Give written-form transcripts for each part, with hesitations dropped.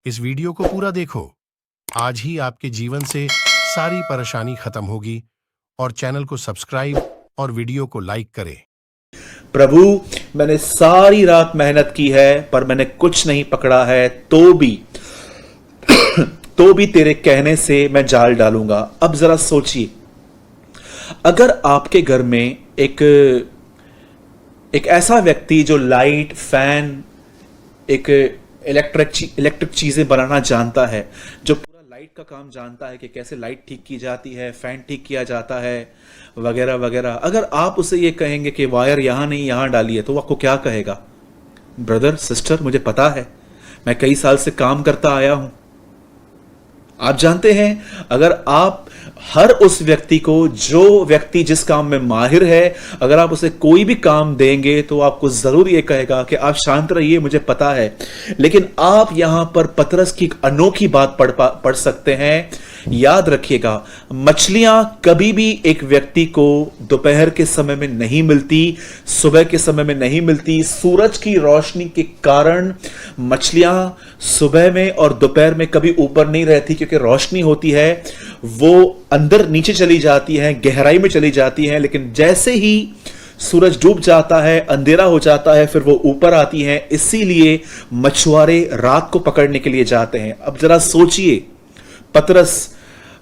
इस वीडियो को पूरा देखो। आज ही आपके जीवन से सारी परेशानी खत्म होगी और चैनल को सब्सक्राइब और वीडियो को लाइक करें। प्रभु, मैंने सारी रात मेहनत की है पर मैंने कुछ नहीं पकड़ा है, तो भी तेरे कहने से मैं जाल डालूंगा। अब जरा सोचिए, अगर आपके घर में एक ऐसा व्यक्ति जो लाइट, फैन, एक इलेक्ट्रिक चीजें बनाना जानता है, जो पूरा लाइट का काम जानता है कि कैसे लाइट ठीक की जाती है, फैन ठीक किया जाता है, वगैरह वगैरह, अगर आप उसे ये कहेंगे कि वायर यहां नहीं यहां डालिए, तो वो आपको क्या कहेगा? ब्रदर, सिस्टर, मुझे पता है, मैं कई साल से काम करता आया हूं। आप जानते हैं, अगर आप हर उस व्यक्ति को, जो व्यक्ति जिस काम में माहिर है, अगर आप उसे कोई भी काम देंगे तो आपको जरूर यह कहेगा कि आप शांत रहिए, मुझे पता है। लेकिन आप यहां पर पतरस की एक अनोखी बात पढ़ सकते हैं। याद रखिएगा, मछलियां कभी भी एक व्यक्ति को दोपहर के समय में नहीं मिलती, सुबह के समय में नहीं मिलती। सूरज की रोशनी के कारण मछलियां सुबह में और दोपहर में कभी ऊपर नहीं रहती, क्योंकि रोशनी होती है, वो अंदर नीचे चली जाती है, गहराई में चली जाती है। लेकिन जैसे ही सूरज डूब जाता है, अंधेरा हो जाता है, फिर वो ऊपर आती हैं। इसीलिए मछुआरे रात को पकड़ने के लिए जाते हैं। अब जरा सोचिए, पतरस,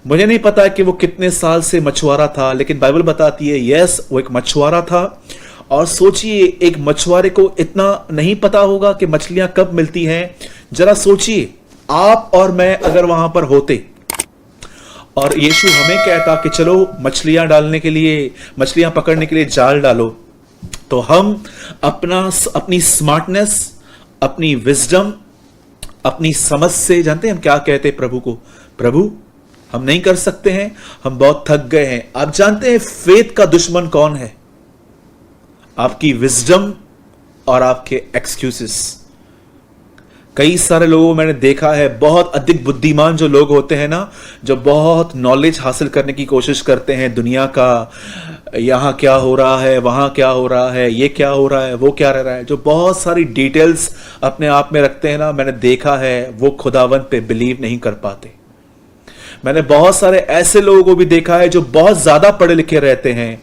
मुझे नहीं पता कि वो कितने साल से मछुआरा था, लेकिन बाइबल बताती है यस, वो एक मछुआरा था। और सोचिए, एक मछुआरे को इतना नहीं पता होगा कि मछलियां कब मिलती हैं। जरा सोचिए, आप और मैं अगर वहां पर होते और यीशु हमें कहता कि चलो मछलियां पकड़ने के लिए जाल डालो, तो हम अपनी स्मार्टनेस, अपनी विजडम, अपनी समझ से, जानते हैं हम क्या कहते प्रभु को? प्रभु, हम नहीं कर सकते हैं, हम बहुत थक गए हैं। आप जानते हैं फेथ का दुश्मन कौन है? आपकी विजडम और आपके एक्सक्यूजेस। कई सारे लोगों को मैंने देखा है, बहुत अधिक बुद्धिमान जो लोग होते हैं ना, जो बहुत नॉलेज हासिल करने की कोशिश करते हैं दुनिया का, यहां क्या हो रहा है, वहां क्या हो रहा है, ये क्या हो रहा है, वो क्या रह रहा है, जो बहुत सारी डिटेल्स अपने आप में रखते हैं ना, मैंने देखा है वो खुदावंत पे बिलीव नहीं कर पाते। मैंने बहुत सारे ऐसे लोगों को भी देखा है जो बहुत ज्यादा पढ़े लिखे रहते हैं।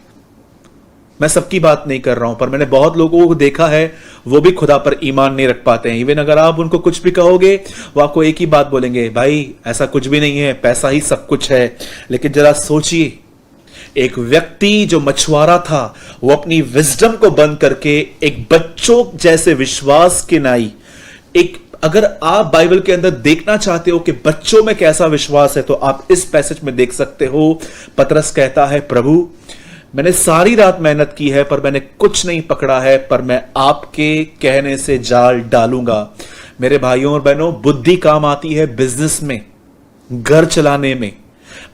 मैं सबकी बात नहीं कर रहा हूं, पर मैंने बहुत लोगों को देखा है, वो भी खुदा पर ईमान नहीं रख पाते हैं। इवन अगर आप उनको कुछ भी कहोगे, वो आपको एक ही बात बोलेंगे, भाई ऐसा कुछ भी नहीं है, पैसा ही सब कुछ है। लेकिन जरा सोचिए, एक व्यक्ति जो मछुआरा था, वो अपनी विजडम को बंद करके एक बच्चों जैसे विश्वास के नाई, अगर आप बाइबल के अंदर देखना चाहते हो कि बच्चों में कैसा विश्वास है, तो आप इस पैसेज में देख सकते हो। पतरस कहता है, प्रभु, मैंने सारी रात मेहनत की है पर मैंने कुछ नहीं पकड़ा है, पर मैं आपके कहने से जाल डालूंगा। मेरे भाइयों और बहनों, बुद्धि काम आती है बिजनेस में, घर चलाने में।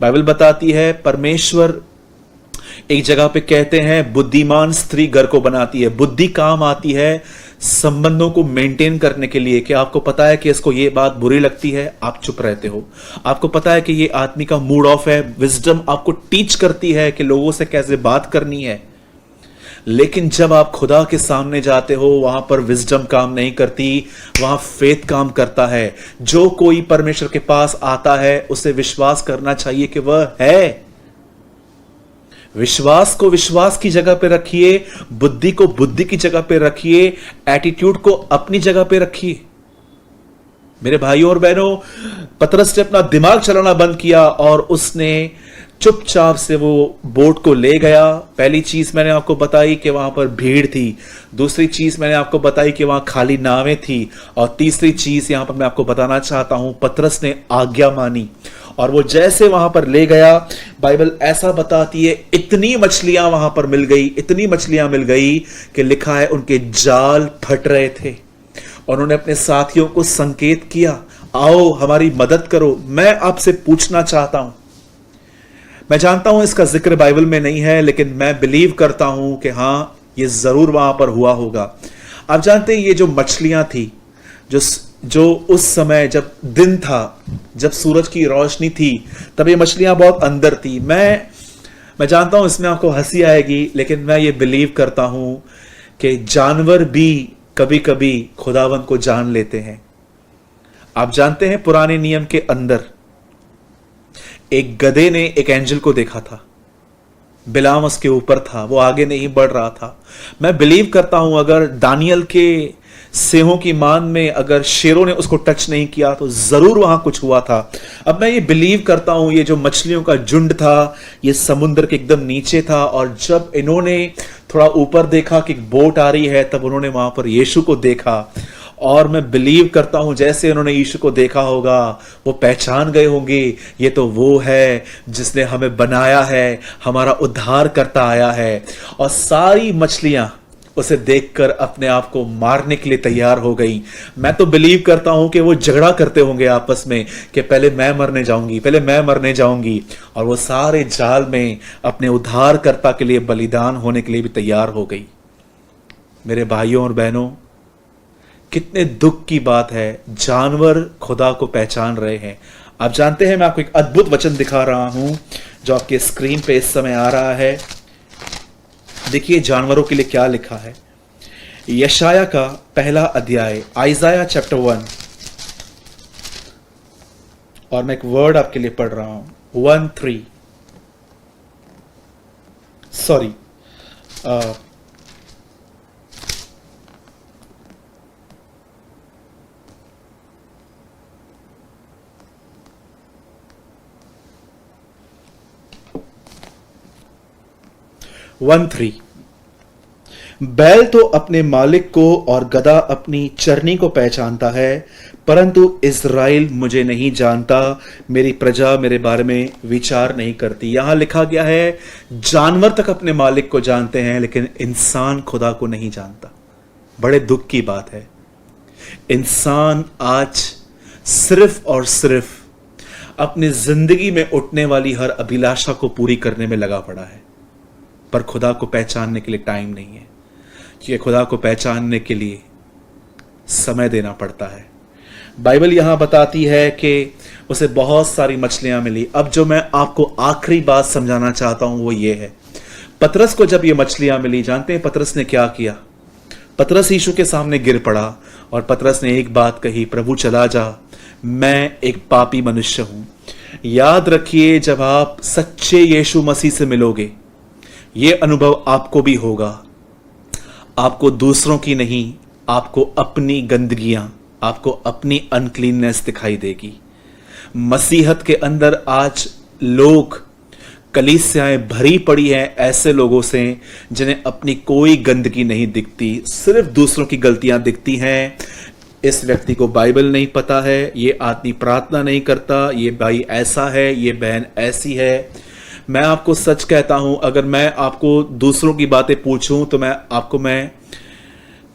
बाइबल बताती है, परमेश्वर एक जगह पे कहते हैं, बुद्धिमान स्त्री घर को बनाती है। बुद्धि काम आती है संबंधों को मेंटेन करने के लिए, कि आपको पता है कि इसको ये बात बुरी लगती है, आप चुप रहते हो। आपको पता है कि ये आदमी का मूड ऑफ है, विजडम आपको टीच करती है कि लोगों से कैसे बात करनी है। लेकिन जब आप खुदा के सामने जाते हो, वहां पर विजडम काम नहीं करती, वहां फेथ काम करता है। जो कोई परमेश्वर के पास आता है, उसे विश्वास करना चाहिए कि वह है। विश्वास को विश्वास की जगह पे रखिए, बुद्धि को बुद्धि की जगह पे रखिए, एटीट्यूड को अपनी जगह पे रखिए। मेरे भाइयों और बहनों, पतरस ने अपना दिमाग चलाना बंद किया और उसने चुपचाप से वो बोट को ले गया। पहली चीज मैंने आपको बताई कि वहां पर भीड़ थी। दूसरी चीज मैंने आपको बताई कि वहां खाली नावें थी। और तीसरी चीज यहां पर मैं आपको बताना चाहता हूं, पतरस ने आज्ञा मानी और वो जैसे वहां पर ले गया, बाइबल ऐसा बताती है, इतनी मछलियां वहां पर मिल गई, इतनी मछलियां मिल गई कि लिखा है उनके जाल फट रहे थे। और उन्होंने अपने साथियों को संकेत किया, आओ हमारी मदद करो। मैं आपसे पूछना चाहता हूं, मैं जानता हूं इसका जिक्र बाइबल में नहीं है, लेकिन मैं बिलीव करता हूं कि हां, ये जरूर वहां पर हुआ होगा। आप जानते हैं, ये जो मछलियां थी, जो उस समय जब दिन था, जब सूरज की रोशनी थी, तब ये मछलियां बहुत अंदर थी। मैं जानता हूं इसमें आपको हंसी आएगी, लेकिन मैं ये बिलीव करता हूं कि जानवर भी कभी कभी खुदावन को जान लेते हैं। आप जानते हैं पुराने नियम के अंदर एक गधे ने एक एंजल को देखा था, बिलाम उसके ऊपर था, वो आगे नहीं बढ़ रहा था। मैं बिलीव करता हूं अगर दानियल के सिंहों की मान में अगर शेरों ने उसको टच नहीं किया तो जरूर वहां कुछ हुआ था। अब मैं ये बिलीव करता हूं ये जो मछलियों का झुंड था ये समुद्र के एकदम नीचे था, और जब इन्होंने थोड़ा ऊपर देखा कि एक बोट आ रही है तब उन्होंने वहां पर यीशु को देखा। और मैं बिलीव करता हूं जैसे उन्होंने यीशु को देखा होगा वो पहचान गए होंगे ये तो वो है जिसने हमें बनाया है, हमारा उद्धार करता आया है। और सारी मछलियां उसे देखकर अपने आप को मारने के लिए तैयार हो गई। मैं तो बिलीव करता हूं कि वो झगड़ा करते होंगे आपस में कि पहले मैं मरने जाऊंगी, पहले मैं मरने जाऊंगी, और वो सारे जाल में अपने उद्धारकर्ता के लिए बलिदान होने के लिए भी तैयार हो गई। मेरे भाइयों और बहनों, कितने दुख की बात है, जानवर खुदा को पहचान रहे हैं। आप जानते हैं मैं आपको एक अद्भुत वचन दिखा रहा हूं जो आपके स्क्रीन पे इस समय आ रहा है। देखिए जानवरों के लिए क्या लिखा है। यशाया का पहला अध्याय, आइजाया चैप्टर 1, और मैं एक वर्ड आपके लिए पढ़ रहा हूं 1:3, सॉरी 1:3। बैल तो अपने मालिक को और गधा अपनी चरनी को पहचानता है, परंतु इज़राइल मुझे नहीं जानता, मेरी प्रजा मेरे बारे में विचार नहीं करती। यहां लिखा गया है जानवर तक अपने मालिक को जानते हैं लेकिन इंसान खुदा को नहीं जानता। बड़े दुख की बात है। इंसान आज सिर्फ और सिर्फ अपनी जिंदगी में उठने वाली हर अभिलाषा को पूरी करने में लगा पड़ा है, पर खुदा को पहचानने के लिए टाइम नहीं है, क्योंकि खुदा को पहचानने के लिए समय देना पड़ता है। बाइबल यहां बताती है कि उसे बहुत सारी मछलियां मिली। अब जो मैं आपको आखिरी बात समझाना चाहता हूं वो ये है, पतरस को जब ये मछलियां मिली, जानते हैं पतरस ने क्या किया? पतरस यीशु के सामने गिर पड़ा और पतरस ने एक बात कही, प्रभु चला जा, मैं एक पापी मनुष्य हूं। याद रखिए जब आप सच्चे यीशु मसीह से मिलोगे ये अनुभव आपको भी होगा। आपको दूसरों की नहीं, आपको अपनी गंदगियां, आपको अपनी अनक्लीननेस दिखाई देगी। मसीहत के अंदर आज लोग, कलीसियाएं भरी पड़ी हैं ऐसे लोगों से जिन्हें अपनी कोई गंदगी नहीं दिखती, सिर्फ दूसरों की गलतियां दिखती हैं। इस व्यक्ति को बाइबल नहीं पता है, ये आदमी प्रार्थना नहीं करता, ये भाई ऐसा है, ये बहन ऐसी है। मैं आपको सच कहता हूं, अगर मैं आपको दूसरों की बातें पूछूं तो मैं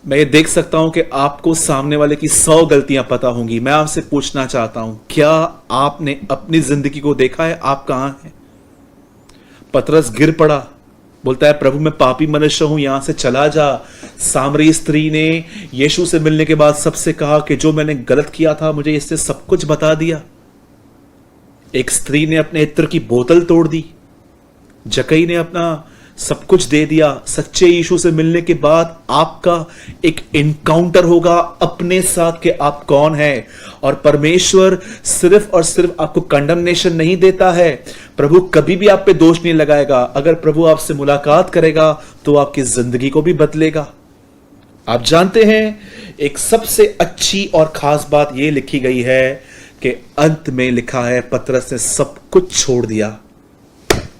ये देख सकता हूं कि आपको सामने वाले की 100 गलतियां पता होंगी। मैं आपसे पूछना चाहता हूं, क्या आपने अपनी जिंदगी को देखा है? आप कहां हैं? पतरस गिर पड़ा, बोलता है प्रभु मैं पापी मनुष्य हूं, यहां से चला जा। सामरी स्त्री ने यीशु से मिलने के बाद सबसे कहा कि जो मैंने गलत किया था मुझे इससे सब कुछ बता दिया। एक स्त्री ने अपने इत्र की बोतल तोड़ दी, जकई ने अपना सब कुछ दे दिया। सच्चे यीशु से मिलने के बाद आपका एक इनकाउंटर होगा अपने साथ कि आप कौन हैं, और परमेश्वर सिर्फ और सिर्फ आपको कंडमनेशन नहीं देता है। प्रभु कभी भी आप पे दोष नहीं लगाएगा। अगर प्रभु आपसे मुलाकात करेगा तो आपकी जिंदगी को भी बदलेगा। आप जानते हैं एक सबसे अच्छी और खास बात यह लिखी गई है कि अंत में लिखा है पतरस ने सब कुछ छोड़ दिया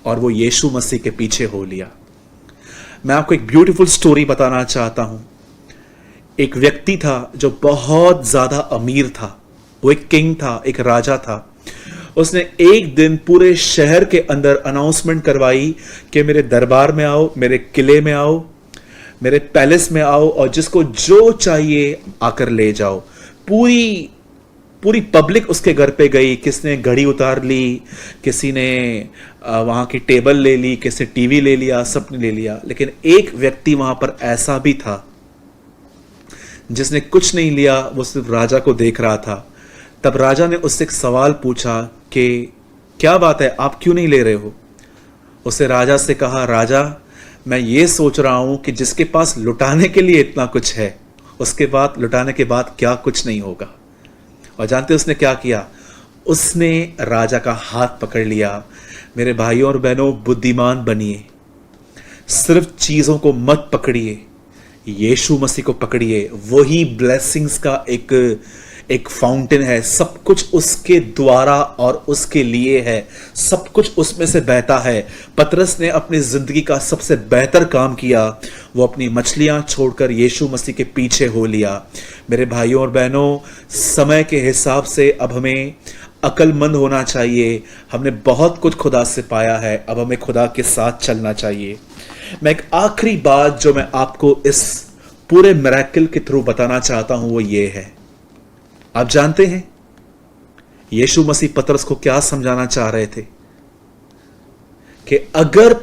और वो यीशु मसीह के पीछे हो लिया। मैं आपको एक ब्यूटीफुल स्टोरी बताना चाहता हूं। एक व्यक्ति था जो बहुत ज्यादा अमीर था, वो एक किंग था, एक राजा था। उसने एक दिन पूरे शहर के अंदर अनाउंसमेंट करवाई कि मेरे दरबार में आओ, मेरे किले में आओ, मेरे पैलेस में आओ और जिसको जो चाहिए आकर ले जाओ। पूरी पब्लिक उसके घर पे गई। किसने घड़ी उतार ली, किसी ने वहां की टेबल ले ली, किसी ने टीवी ले लिया, सबने ले लिया। लेकिन एक व्यक्ति वहां पर ऐसा भी था जिसने कुछ नहीं लिया, वो सिर्फ राजा को देख रहा था। तब राजा ने उससे एक सवाल पूछा कि क्या बात है, आप क्यों नहीं ले रहे हो? उसने राजा से कहा, राजा मैं ये सोच रहा हूं कि जिसके पास लुटाने के लिए इतना कुछ है, उसके बाद लुटाने के बाद क्या कुछ नहीं होगा। और जानते उसने क्या किया? उसने राजा का हाथ पकड़ लिया। मेरे भाइयों और बहनों, बुद्धिमान बनिए। सिर्फ चीजों को मत पकड़िए, यीशु मसीह को पकड़िए। वही ब्लेसिंग्स का एक फाउंटेन है। सब कुछ उसके द्वारा और उसके लिए है। सब कुछ उसमें से बहता है। पतरस ने अपनी जिंदगी का सबसे बेहतर काम किया। वो अपनी मछलियां छोड़कर यीशु मसीह के पीछे हो लिया। मेरे भाइयों और बहनों, समय के हिसाब से अब हमें अक्लमंद होना चाहिए। हमने बहुत कुछ खुदा से पाया है, अब हमें खुदा के साथ चलना चाहिए। मैं एक आखिरी बात जो मैं आपको इस पूरे मिरेकल के थ्रू बताना चाहता हूं वो ये है। आप जानते हैं यीशु मसीह पतरस को क्या समझाना चाह रहे थे? कि अगर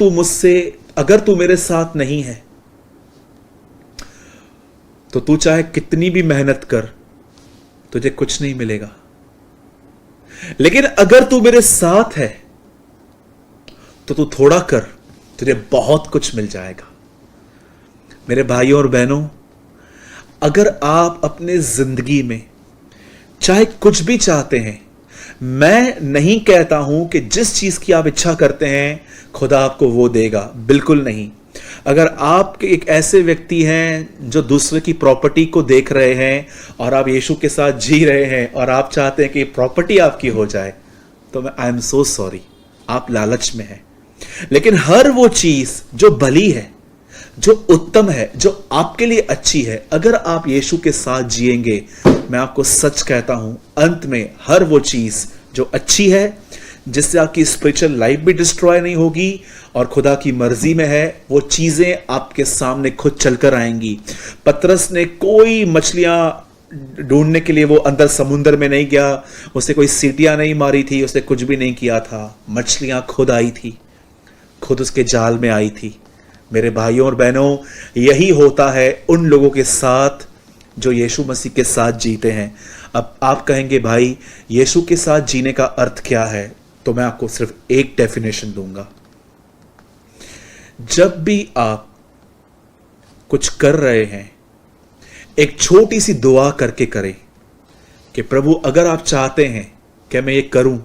तू मेरे साथ नहीं है तो तू चाहे कितनी भी मेहनत कर, तुझे कुछ नहीं मिलेगा। लेकिन अगर तू मेरे साथ है तो तू थोड़ा कर, तुझे बहुत कुछ मिल जाएगा। मेरे भाइयों और बहनों, अगर आप अपने जिंदगी में चाहे कुछ भी चाहते हैं, मैं नहीं कहता हूं कि जिस चीज की आप इच्छा करते हैं खुदा आपको वो देगा, बिल्कुल नहीं। अगर आप एक ऐसे व्यक्ति हैं जो दूसरे की प्रॉपर्टी को देख रहे हैं और आप यीशु के साथ जी रहे हैं और आप चाहते हैं कि प्रॉपर्टी आपकी हो जाए, तो मैं आई एम सो सॉरी, आप लालच में हैं। लेकिन हर वो चीज जो भली है, जो उत्तम है, जो आपके लिए अच्छी है, अगर आप यीशु के साथ जिएंगे, मैं आपको सच कहता हूं, अंत में हर वो चीज जो अच्छी है, जिससे आपकी स्पिरिचुअल लाइफ भी डिस्ट्रॉय नहीं होगी और खुदा की मर्जी में है, वो चीजें आपके सामने खुद चलकर आएंगी। पतरस ने कोई मछलियां ढूंढने के लिए वो अंदर समुद्र में नहीं गया, उसे कोई सीटियां नहीं मारी थी, उसे कुछ भी नहीं किया था। मछलियां खुद आई थी, खुद उसके जाल में आई थी। मेरे भाइयों और बहनों, यही होता है उन लोगों के साथ जो यीशु मसीह के साथ जीते हैं। अब आप कहेंगे, भाई यीशु के साथ जीने का अर्थ क्या है? तो मैं आपको सिर्फ एक डेफिनेशन दूंगा। जब भी आप कुछ कर रहे हैं, एक छोटी सी दुआ करके करें कि प्रभु, अगर आप चाहते हैं कि मैं ये करूं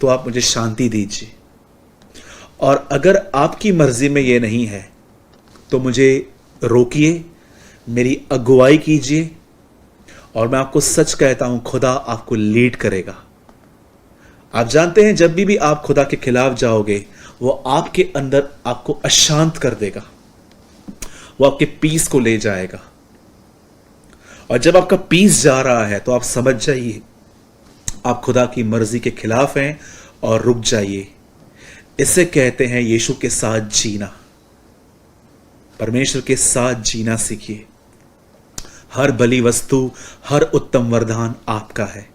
तो आप मुझे शांति दीजिए, और अगर आपकी मर्जी में ये नहीं है तो मुझे रोकिए, मेरी अगुवाई कीजिए, और मैं आपको सच कहता हूं, खुदा आपको लीड करेगा। आप जानते हैं, जब भी आप खुदा के खिलाफ जाओगे, वो आपके अंदर आपको अशांत कर देगा, वो आपके पीस को ले जाएगा। और जब आपका पीस जा रहा है तो आप समझ जाइए आप खुदा की मर्जी के खिलाफ हैं, और रुक जाइए। इसे कहते हैं यीशु के साथ जीना। परमेश्वर के साथ जीना सीखिए। हर भली वस्तु, हर उत्तम वरदान आपका है।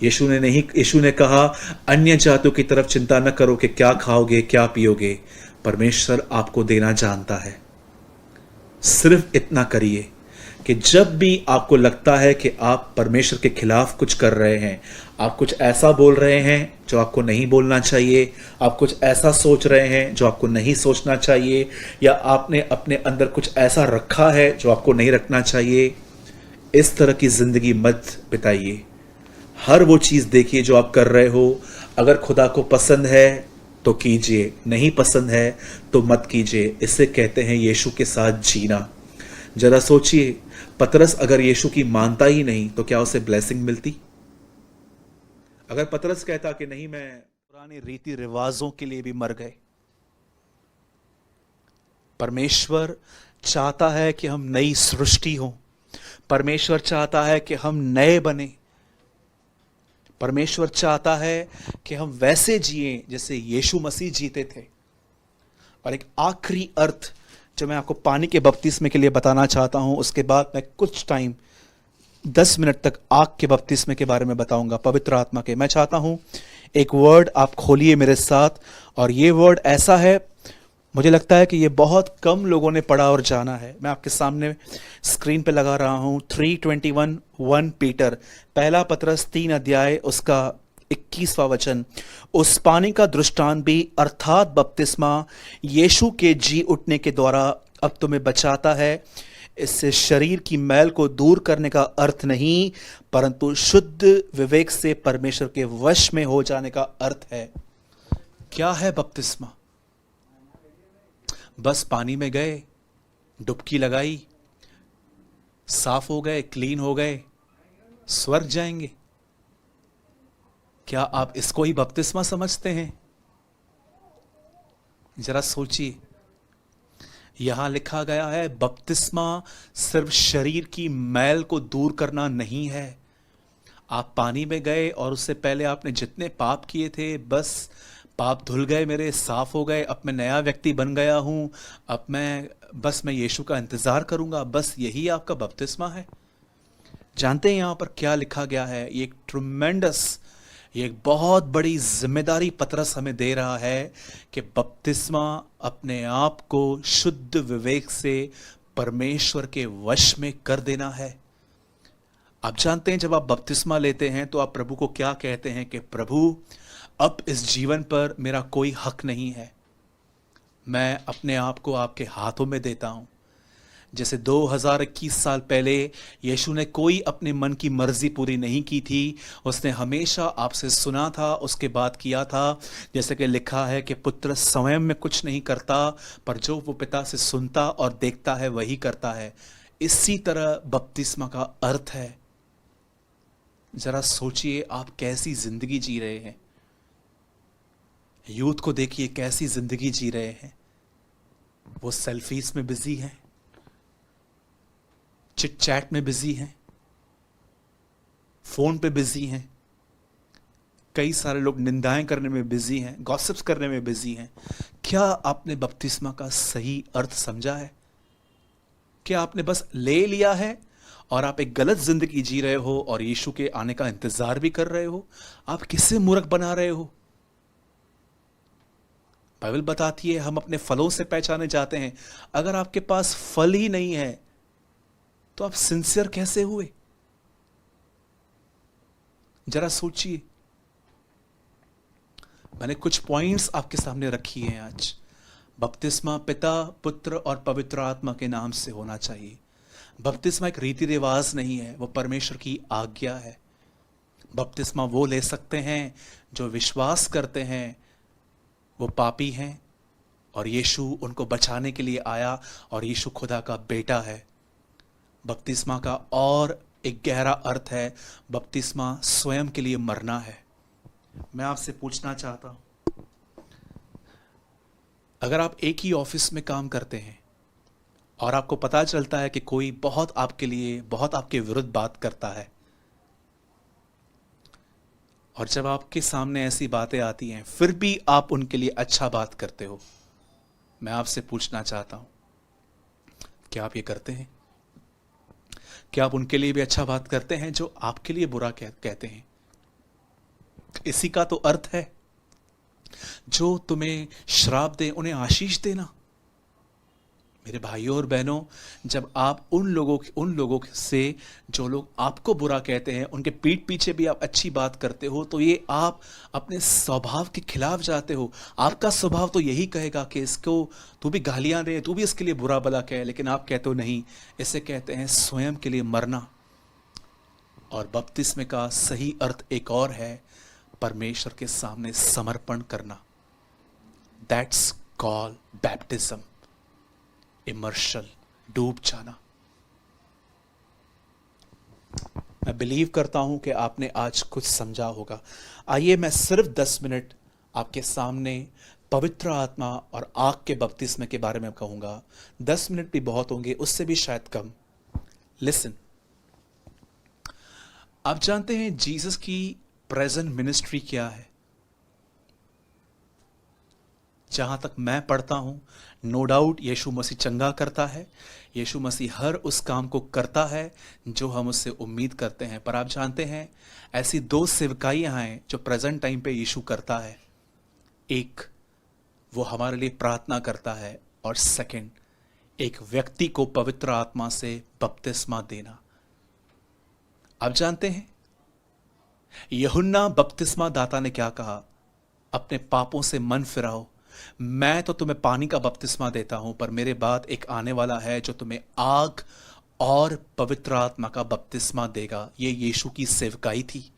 यीशु ने कहा, अन्य जातियों की तरफ चिंता न करो कि क्या खाओगे, क्या पियोगे। परमेश्वर आपको देना जानता है। सिर्फ इतना करिए कि जब भी आपको लगता है कि आप परमेश्वर के खिलाफ कुछ कर रहे हैं, आप कुछ ऐसा बोल रहे हैं जो आपको नहीं बोलना चाहिए, आप कुछ ऐसा सोच रहे हैं जो आपको नहीं सोचना चाहिए, या आपने अपने अंदर कुछ ऐसा रखा है जो आपको नहीं रखना चाहिए, इस तरह की जिंदगी मत बिताइए। हर वो चीज देखिए जो आप कर रहे हो। अगर खुदा को पसंद है तो कीजिए, नहीं पसंद है तो मत कीजिए। इसे कहते हैं यीशु के साथ जीना। जरा सोचिए, पतरस अगर यीशु की मानता ही नहीं तो क्या उसे ब्लेसिंग मिलती? अगर पतरस कहता कि नहीं, मैं पुराने रीति रिवाजों के लिए भी मर गए। परमेश्वर चाहता है कि हम नई सृष्टि हो। परमेश्वर चाहता है कि हम नए बने। परमेश्वर चाहता है कि हम वैसे जिए जैसे यीशु मसीह जीते थे। और एक आखिरी अर्थ जो मैं आपको पानी के बपतिस्मे के लिए बताना चाहता हूं, उसके बाद मैं कुछ टाइम 10 मिनट तक आग के बपतिस्मे के बारे में बताऊंगा, पवित्र आत्मा के। मैं चाहता हूं एक वर्ड आप खोलिए मेरे साथ, और ये वर्ड ऐसा है, मुझे लगता है कि ये बहुत कम लोगों ने पढ़ा और जाना है। मैं आपके सामने स्क्रीन पे लगा रहा हूं 3:21 1 पीटर, पहला पतरस 3 अध्याय उसका 21वां वचन। उस पानी का दृष्टांत भी अर्थात बपतिस्मा यीशु के जी उठने के द्वारा अब तुम्हें बचाता है। इससे शरीर की मैल को दूर करने का अर्थ नहीं, परंतु शुद्ध विवेक से परमेश्वर के वश में हो जाने का अर्थ है। क्या है बपतिस्मा? बस पानी में गए, डुबकी लगाई, साफ हो गए, क्लीन हो गए, स्वर्ग जाएंगे? क्या आप इसको ही बपतिस्मा समझते हैं? जरा सोचिए, यहां लिखा गया है बपतिस्मा सिर्फ शरीर की मैल को दूर करना नहीं है। आप पानी में गए और उससे पहले आपने जितने पाप किए थे, बस पाप धुल गए मेरे, साफ हो गए, अब मैं नया व्यक्ति बन गया हूं, अब मैं यीशु का इंतजार करूंगा, बस यही आपका बपतिस्मा है। जानते हैं यहां पर क्या लिखा गया है? ये एक ट्रिमेंडस, ये एक बहुत बड़ी जिम्मेदारी पतरस हमें दे रहा है कि बपतिस्मा अपने आप को शुद्ध विवेक से परमेश्वर के वश में कर देना है। आप जानते हैं जब आप बपतिस्मा लेते हैं तो आप प्रभु को क्या कहते हैं कि प्रभु, अब इस जीवन पर मेरा कोई हक नहीं है, मैं अपने आप को आपके हाथों में देता हूं। जैसे 2021 साल पहले यीशु ने कोई अपने मन की मर्जी पूरी नहीं की थी, उसने हमेशा आपसे सुना था, उसके बाद किया था। जैसे कि लिखा है कि पुत्र स्वयं में कुछ नहीं करता, पर जो वो पिता से सुनता और देखता है वही करता है। इसी तरह बपतिस्मा का अर्थ है। जरा सोचिए आप कैसी जिंदगी जी रहे हैं। यूथ को देखिए कैसी जिंदगी जी रहे हैं। वो सेल्फीज में बिजी हैं, चिट चैट में बिजी हैं, फोन पे बिजी हैं, कई सारे लोग निंदाएं करने में बिजी हैं, गॉसिप्स करने में बिजी हैं। क्या आपने बपतिस्मा का सही अर्थ समझा है? क्या आपने बस ले लिया है और आप एक गलत जिंदगी जी रहे हो और यीशु के आने का इंतजार भी कर रहे हो? आप किससे मूर्ख बना रहे हो? बाइबल बताती है हम अपने फलों से पहचाने जाते हैं। अगर आपके पास फल ही नहीं है तो आप सिंसियर कैसे हुए? जरा सोचिए। मैंने कुछ पॉइंट्स आपके सामने रखी हैं आज। बपतिस्मा पिता, पुत्र और पवित्र आत्मा के नाम से होना चाहिए। बपतिस्मा एक रीति रिवाज नहीं है, वो परमेश्वर की आज्ञा है। बपतिस्मा वो ले सकते हैं जो विश्वास करते हैं वो पापी हैं और यीशु उनको बचाने के लिए आया और यीशु खुदा का बेटा है। बपतिस्मा का और एक गहरा अर्थ है, बपतिस्मा स्वयं के लिए मरना है। मैं आपसे पूछना चाहता हूं, अगर आप एक ही ऑफिस में काम करते हैं और आपको पता चलता है कि कोई बहुत आपके विरुद्ध बात करता है, और जब आपके सामने ऐसी बातें आती हैं फिर भी आप उनके लिए अच्छा बात करते हो, मैं आपसे पूछना चाहता हूं, क्या आप ये करते हैं? क्या आप उनके लिए भी अच्छा बात करते हैं जो आपके लिए बुरा कहते हैं? इसी का तो अर्थ है, जो तुम्हें श्राप दे उन्हें आशीष देना। मेरे भाइयों और बहनों, जब आप उन लोगों से जो लोग आपको बुरा कहते हैं उनके पीठ पीछे भी आप अच्छी बात करते हो, तो ये आप अपने स्वभाव के खिलाफ जाते हो। आपका स्वभाव तो यही कहेगा कि इसको तू भी गालियां दे, तू भी इसके लिए बुरा भला कहे, लेकिन आप कहते हो नहीं, इसे कहते हैं स्वयं के लिए मरना। और बपतिस्मे का सही अर्थ एक और है, परमेश्वर के सामने समर्पण करना। दैट्स कॉल्ड बैप्टिज्म, इमर्शन, डूब जाना। मैं बिलीव करता हूं कि आपने आज कुछ समझा होगा। आइए मैं सिर्फ 10 मिनट आपके सामने पवित्र आत्मा और आग के बपतिस्मे के बारे में कहूंगा। 10 मिनट भी बहुत होंगे, उससे भी शायद कम। लिसन, आप जानते हैं जीसस की प्रेजेंट मिनिस्ट्री क्या है? जहां तक मैं पढ़ता हूं, नो डाउट यीशु मसीह चंगा करता है, यीशु मसीह हर उस काम को करता है जो हम उससे उम्मीद करते हैं। पर आप जानते हैं ऐसी 2 सेवकाइयां हैं जो प्रेजेंट टाइम पे यीशु करता है। एक, वो हमारे लिए प्रार्थना करता है, और सेकंड, एक व्यक्ति को पवित्र आत्मा से बपतिस्मा देना। आप जानते हैं यूहन्ना बपतिस्मा दाता ने क्या कहा? अपने पापों से मन फिराओ, मैं तो तुम्हें पानी का बपतिस्मा देता हूं, पर मेरे बाद एक आने वाला है जो तुम्हें आग और पवित्र आत्मा का बपतिस्मा देगा। ये यीशु की सेवकाई थी।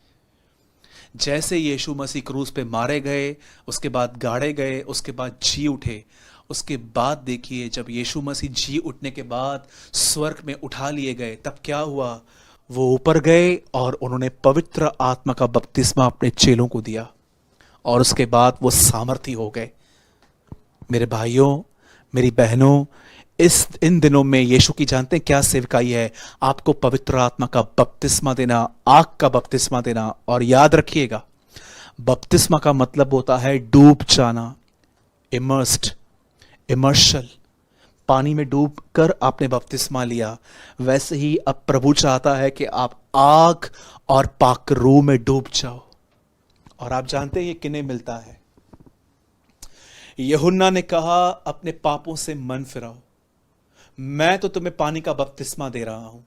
जैसे यीशु मसीह क्रूस पे मारे गए, उसके बाद गाड़े गए, उसके बाद जी उठे, उसके बाद देखिए जब यीशु मसीह जी उठने के बाद स्वर्ग में उठा लिए गए, तब क्या हुआ? वो ऊपर गए और उन्होंने पवित्र आत्मा का बपतिस्मा अपने चेलों को दिया और उसके बाद वो सामर्थी हो गए। मेरे भाइयों, मेरी बहनों, इन दिनों में यीशु की जानते हैं क्या सेवकाई है? आपको पवित्र आत्मा का बपतिस्मा देना, आग का बपतिस्मा देना। और याद रखिएगा, बपतिस्मा का मतलब होता है डूब जाना, इमर्स्ड, इमर्शल। पानी में डूब कर आपने बपतिस्मा लिया, वैसे ही अब प्रभु चाहता है कि आप आग और पाक रूह में डूब जाओ। और आप जानते हैं ये किन्हें मिलता है? यूहन्ना ने कहा अपने पापों से मन फिराओ, मैं तो तुम्हें पानी का बपतिस्मा दे रहा हूं,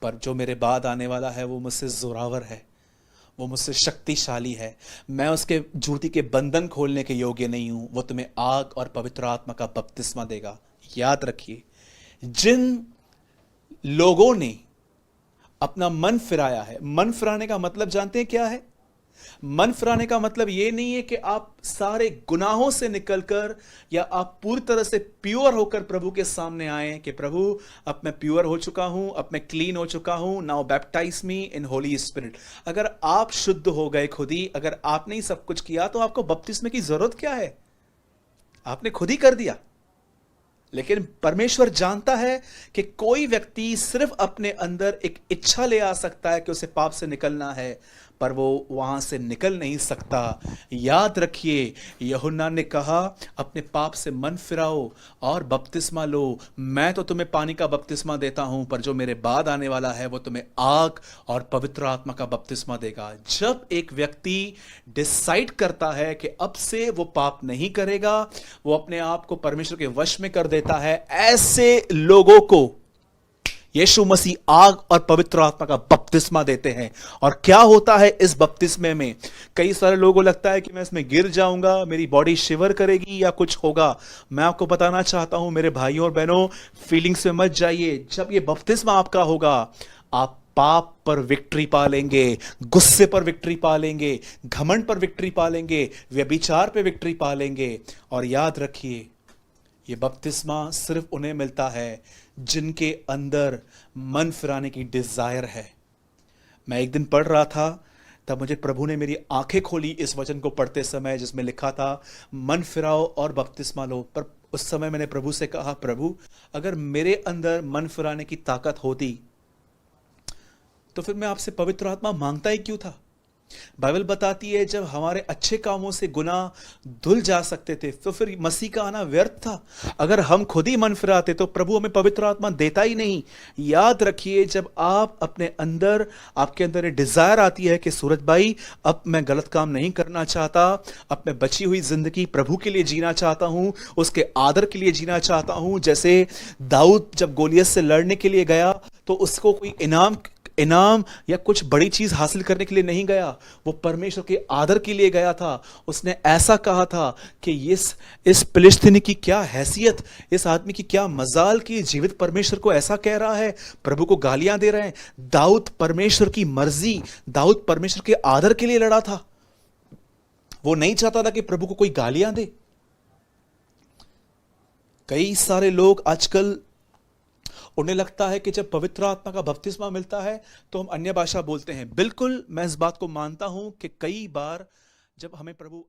पर जो मेरे बाद आने वाला है वो मुझसे जोरावर है, वो मुझसे शक्तिशाली है, मैं उसके जूती के बंधन खोलने के योग्य नहीं हूं। वो तुम्हें आग और पवित्र आत्मा का बपतिस्मा देगा। याद रखिए, जिन लोगों ने अपना मन फिराया है, मन फिराने का मतलब जानते हैं क्या है? मन फिराने का मतलब यह नहीं है कि आप सारे गुनाहों से निकलकर या आप पूरी तरह से प्योर होकर प्रभु के सामने आए कि प्रभु अब मैं प्योर हो चुका हूं, अब मैं क्लीन हो चुका हूं, नाउ बैप्टाइज मी इन होली स्पिरिट। अगर आप शुद्ध हो गए खुद ही, अगर आपने ही सब कुछ किया, तो आपको बपतिस्मे की जरूरत क्या है? आपने खुद ही कर दिया। लेकिन परमेश्वर जानता है कि कोई व्यक्ति सिर्फ अपने अंदर एक इच्छा ले आ सकता है कि उसे पाप से निकलना है, पर वो वहां से निकल नहीं सकता। याद रखिए, यूहन्ना ने कहा अपने पाप से मन फिराओ और बपतिस्मा लो। मैं तो तुम्हें पानी का बपतिस्मा देता हूं, पर जो मेरे बाद आने वाला है वो तुम्हें आग और पवित्र आत्मा का बपतिस्मा देगा। जब एक व्यक्ति डिसाइड करता है कि अब से वो पाप नहीं करेगा, वो अपने आप को परमेश्वर के वश में कर देता है, ऐसे लोगों को यीशु मसीह आग और पवित्र आत्मा का बपतिस्मा देते हैं। और क्या होता है इस बपतिस्मे में? कई सारे लोगों को लगता है कि मैं इसमें गिर जाऊंगा, मेरी बॉडी शिवर करेगी या कुछ होगा। मैं आपको बताना चाहता हूं मेरे भाइयों और बहनों, फीलिंग्स में मत जाइए। जब ये बपतिस्मा आपका होगा, आप पाप पर विक्ट्री पा लेंगे, गुस्से पर विक्ट्री पा लेंगे, घमंड पर विक्ट्री पा लेंगे, व्यभिचार पे विक्ट्री पा लेंगे। और याद रखिए, ये बपतिस्मा सिर्फ उन्हें मिलता है जिनके अंदर मन फिराने की डिजायर है। मैं एक दिन पढ़ रहा था, तब मुझे प्रभु ने मेरी आंखें खोली इस वचन को पढ़ते समय, जिसमें लिखा था मन फिराओ और बपतिस्मा लो। पर उस समय मैंने प्रभु से कहा, प्रभु अगर मेरे अंदर मन फिराने की ताकत होती तो फिर मैं आपसे पवित्र आत्मा मांगता ही क्यों था? बाइबल बताती है जब हमारे अच्छे कामों से गुनाह धुल जा सकते थे तो फिर मसीह का आना व्यर्थ था। अगर हम खुद ही मन फिराते तो प्रभु हमें पवित्र आत्मा देता ही नहीं। याद रखिए, जब आप अपने अंदर, आपके अंदर ये डिजायर आती है कि सूरज भाई अब मैं गलत काम नहीं करना चाहता, अब मैं बची हुई जिंदगी प्रभु के लिए जीना चाहता हूं, उसके आदर के लिए जीना चाहता हूं। जैसे दाऊद जब गोलियत से लड़ने के लिए गया तो उसको कोई इनाम या कुछ बड़ी चीज हासिल करने के लिए नहीं गया, वो परमेश्वर के आदर के लिए गया था। उसने ऐसा कहा था कि इस फिलिस्तीनी की क्या हैसियत, इस आदमी की क्या मजाल कि जीवित परमेश्वर को ऐसा कह रहा है, प्रभु को गालियां दे रहे हैं। दाऊद परमेश्वर की मर्जी, दाऊद परमेश्वर के आदर के लिए लड़ा था। वो नहीं चाहता था कि प्रभु को कोई गालियां दे। कई सारे लोग आजकल, उन्हें लगता है कि जब पवित्र आत्मा का बपतिस्मा मिलता है तो हम अन्य भाषा बोलते हैं। बिल्कुल, मैं इस बात को मानता हूं कि कई बार जब हमें प्रभु